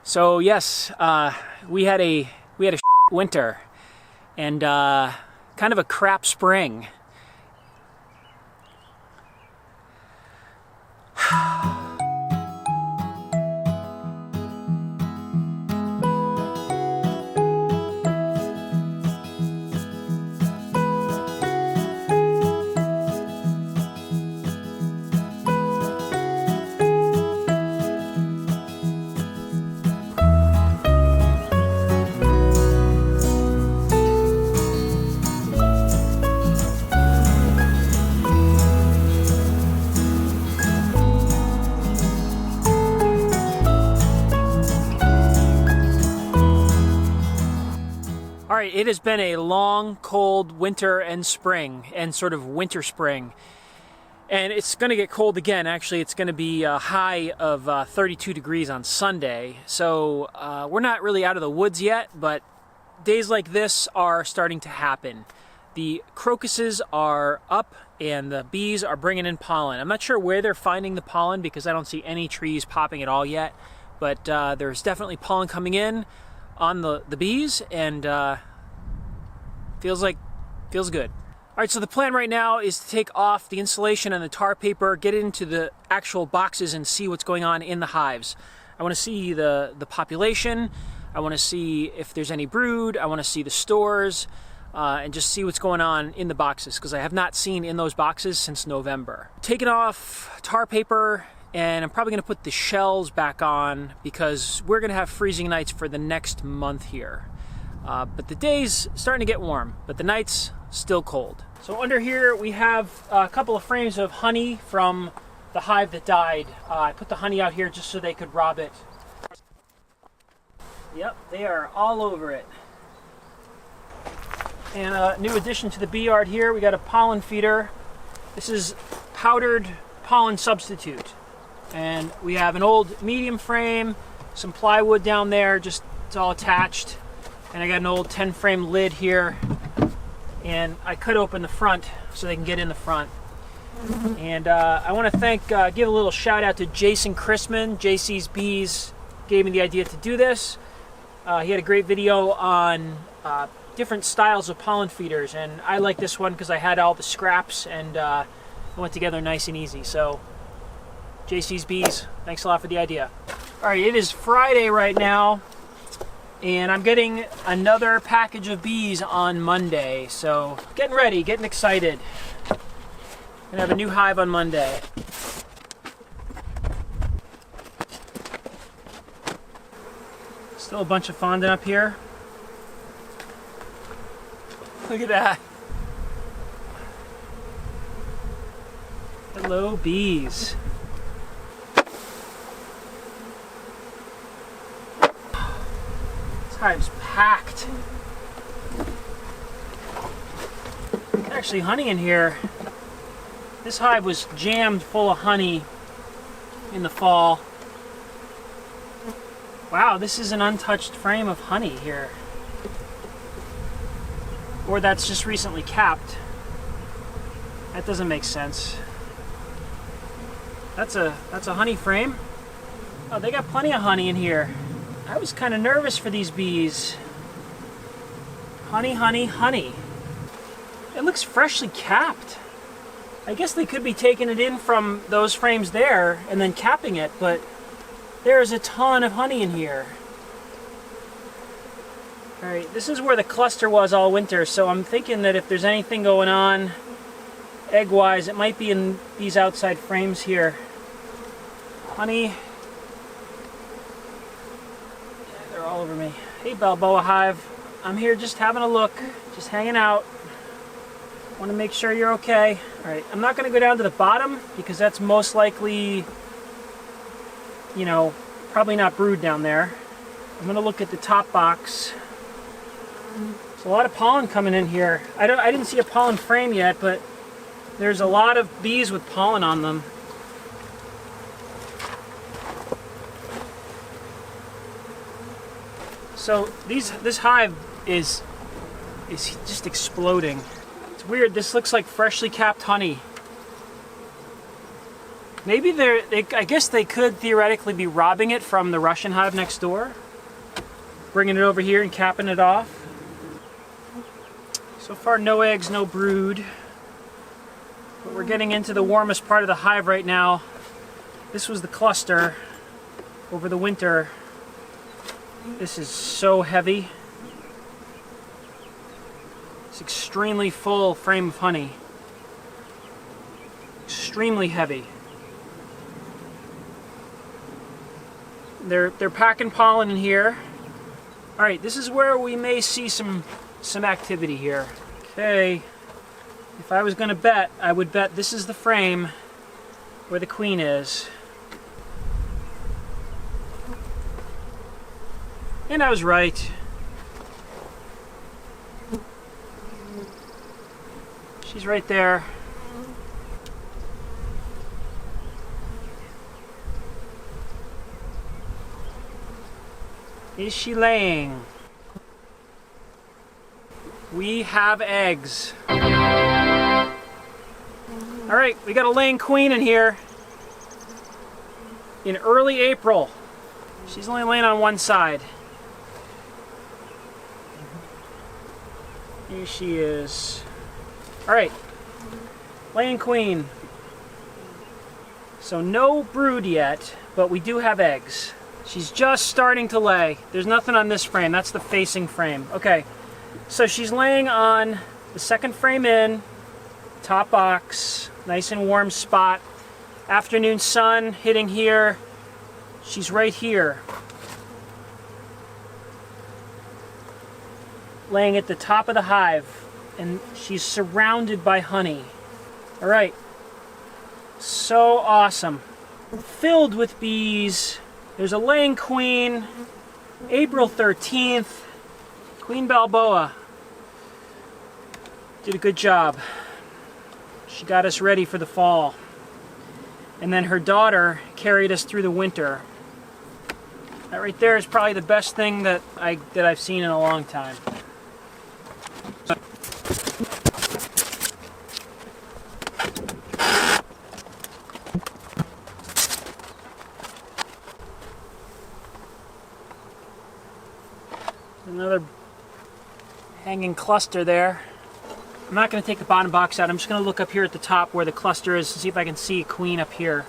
So yes, we had a winter and kind of a crap spring. Alright, it has been a long, cold winter and spring, and sort of winter spring. And it's going to get cold again. Actually, it's going to be a high of 32 degrees on Sunday. So we're not really out of the woods yet, but days like this are starting to happen. The crocuses are up and the bees are bringing in pollen. I'm not sure where they're finding the pollen because I don't see any trees popping at all yet. But there's definitely pollen coming in on the bees, and feels good. All right, so the plan right now is to take off the insulation and the tar paper, get into the actual boxes and see what's going on in the hives. I want to see the population. I want to see if there's any brood. I want to see the stores and just see what's going on in the boxes because I have not seen in those boxes since November. Taking off tar paper, and I'm probably going to put the shells back on because we're going to have freezing nights for the next month here. But the days starting to get warm, but the nights still cold. So under here we have a couple of frames of honey from the hive that died. I put the honey out here just so they could rob it. Yep, they are all over it. And a new addition to the bee yard here, we got a pollen feeder. This is powdered pollen substitute. And we have an old medium frame, some plywood down there, just it's all attached. And I got an old 10 frame lid here. And I cut open the front so they can get in the front. And I want to give a little shout out to Jason CHRISMAN. JC's Bees gave me the idea to do this. He had a great video on different styles of pollen feeders. And I like this one because I had all the scraps and it went together nice and easy. So JC's Bees, thanks a lot for the idea. All right, it is Friday right now, and I'm getting another package of bees on Monday. So getting ready, getting excited. Gonna have a new hive on Monday. Still a bunch of fondant up here. Look at that. Hello, bees. Hive's packed. There's actually honey in here. This hive was jammed full of honey in the fall. Wow, this is an untouched frame of honey here. Or that's just recently capped. That doesn't make sense. That's a honey frame. Oh, they got plenty of honey in here. I was kind of nervous for these bees. Honey, honey, honey. It looks freshly capped. I guess they could be taking it in from those frames there and then capping it, but there's a ton of honey in here. Alright, this is where the cluster was all winter, so I'm thinking that if there's anything going on egg-wise, it might be in these outside frames here. Honey. All over me. Hey, Balboa Hive. I'm here just having a look, just hanging out. Want to make sure you're okay. Alright, I'm not going to go down to the bottom because that's most likely, you know, probably not brood down there. I'm going to look at the top box. There's a lot of pollen coming in here. I didn't see a pollen frame yet, but there's a lot of bees with pollen on them. So this hive is just exploding. It's weird. This looks like freshly capped honey. Maybe I guess they could theoretically be robbing it from the Russian hive next door, bringing it over here and capping it off. So far, no eggs, no brood. But we're getting into the warmest part of the hive right now. This was the cluster over the winter. This is so heavy. It's extremely full frame of honey. Extremely heavy. They're packing pollen in here. All right, this is where we may see some activity here. Okay, if I was going to bet, I would bet this is the frame where the queen is. And I was right. She's right there. Is she laying? We have eggs. All right, we got a laying queen in here in early April. She's only laying on one side. Here she is. All right, laying queen. So no brood yet, but we do have eggs. She's just starting to lay. There's nothing on this frame. That's the facing frame. Okay, so she's laying on the second frame in, top box, nice and warm spot. Afternoon sun hitting here. She's right here. Laying at the top of the hive, and she's surrounded by honey. All right, so awesome. Filled with bees. There's a laying queen, April 13th, Queen Balboa. Did a good job. She got us ready for the fall. And then her daughter carried us through the winter. That right there is probably the best thing that I've seen in a long time. Another hanging cluster there. I'm not going to take the bottom box out. I'm just going to look up here at the top where the cluster is to see if I can see a queen up here.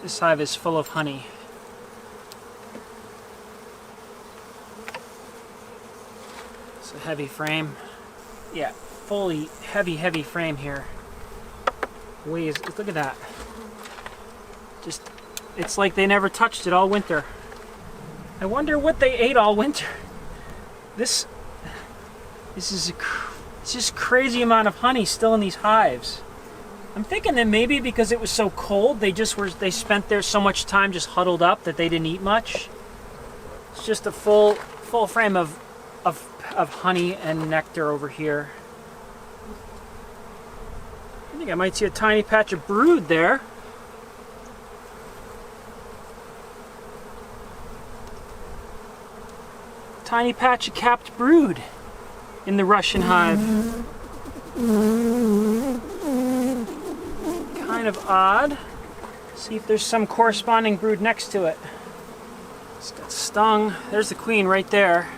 This hive is full of honey. It's a heavy frame. Yeah, fully heavy frame here. Look at that. Just, it's like they never touched it all winter. I wonder what they ate all winter. This is it's just crazy amount of honey still in these hives. I'm thinking that maybe because it was so cold, they spent there so much time just huddled up that they didn't eat much. It's just a full frame of honey and nectar over here. I think I might see a tiny patch of brood there. Tiny patch of capped brood in the Russian hive. Kind of odd. See if there's some corresponding brood next to it. It's got stung. There's the queen right there.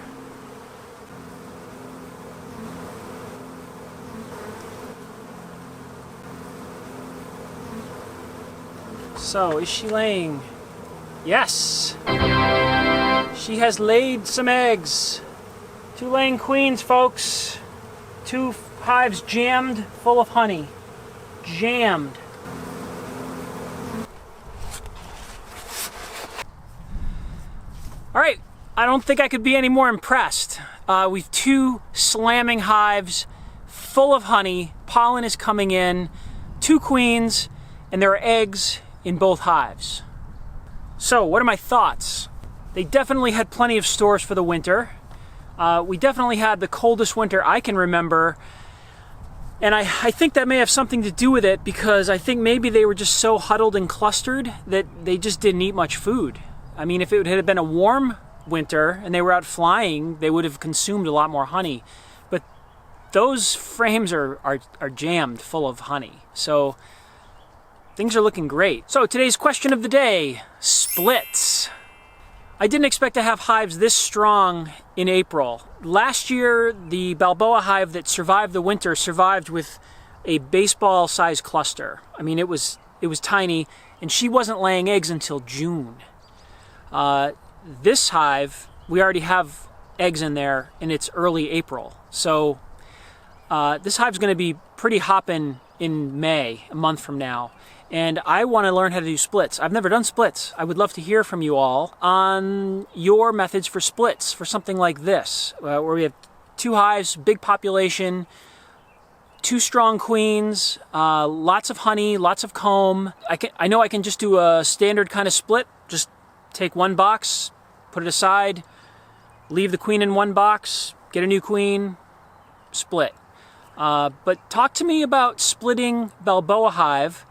So, is she laying? Yes! She has laid some eggs. 2 laying queens, folks. 2 hives jammed full of honey. Jammed. All right, I don't think I could be any more impressed. We've 2 slamming hives full of honey. Pollen is coming in. 2 queens, and there are eggs in both hives. So, what are my thoughts? They definitely had plenty of stores for the winter. We definitely had the coldest winter I can remember. And I think that may have something to do with it because I think maybe they were just so huddled and clustered that they just didn't eat much food. I mean, if it had been a warm winter and they were out flying, they would have consumed a lot more honey. But those frames are jammed full of honey. So things are looking great. So today's question of the day, splits. I didn't expect to have hives this strong in April. Last year, the Balboa hive that survived the winter survived with a baseball-sized cluster. I mean, it was tiny, and she wasn't laying eggs until June. This hive, we already have eggs in there, and it's early April. So this hive's going to be pretty hopping in May, a month from now. And I want to learn how to do splits. I've never done splits. I would love to hear from you all on your methods for splits for something like this, where we have 2 hives, big population, 2 strong queens, lots of honey, lots of comb. I know I can just do a standard kind of split. Just take 1 box, put it aside, leave the queen in 1 box, get a new queen, split. But talk to me about splitting Balboa hive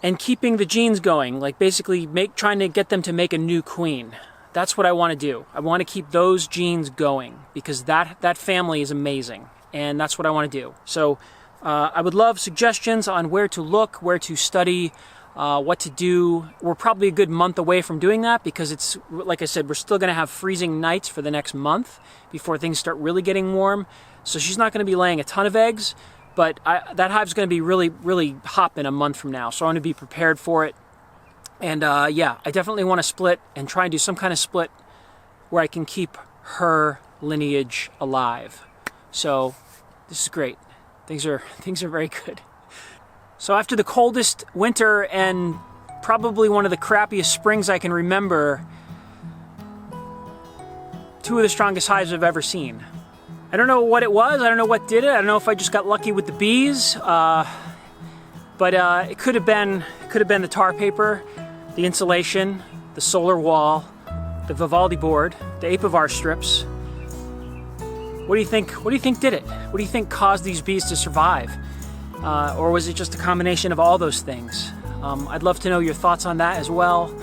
and keeping the genes going, like basically trying to get them to make a new queen. That's what I want to do. I want to keep those genes going because that family is amazing, and that's what I want to do. So I would love suggestions on where to look, where to study, what to do. We're probably a good month away from doing that because it's, like I said, we're still going to have freezing nights for the next month before things start really getting warm. So she's not going to be laying a ton of eggs, but that hive's going to be really, really hopping a month from now. So I want to be prepared for it. And yeah, I definitely want to split and try and do some kind of split where I can keep her lineage alive. So this is great. Things are very good. So after the coldest winter and probably one of the crappiest springs I can remember, 2 of the strongest hives I've ever seen. I don't know what it was. I don't know what did it. I don't know if I just got lucky with the bees, but it could have been the tar paper, the insulation, the solar wall, the Vivaldi board, the Apivar strips. What do you think? What do you think did it? What do you think caused these bees to survive? Or was it just a combination of all those things? I'd love to know your thoughts on that as well.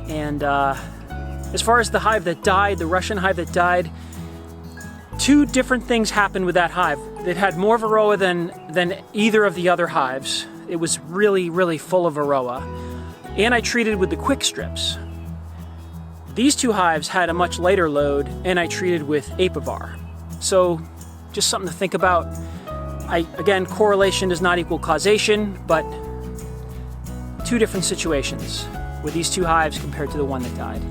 And as far as the hive that died, the Russian hive that died, 2 different things happened with that hive. It had more varroa than either of the other hives. It was really, really full of varroa. And I treated with the quick strips. These 2 hives had a much later load, and I treated with Apivar. So just something to think about. Again, correlation does not equal causation, but 2 different situations with these 2 hives compared to the one that died.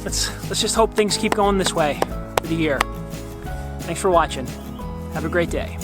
Let's just hope things keep going this way for the year. Thanks for watching. Have a great day.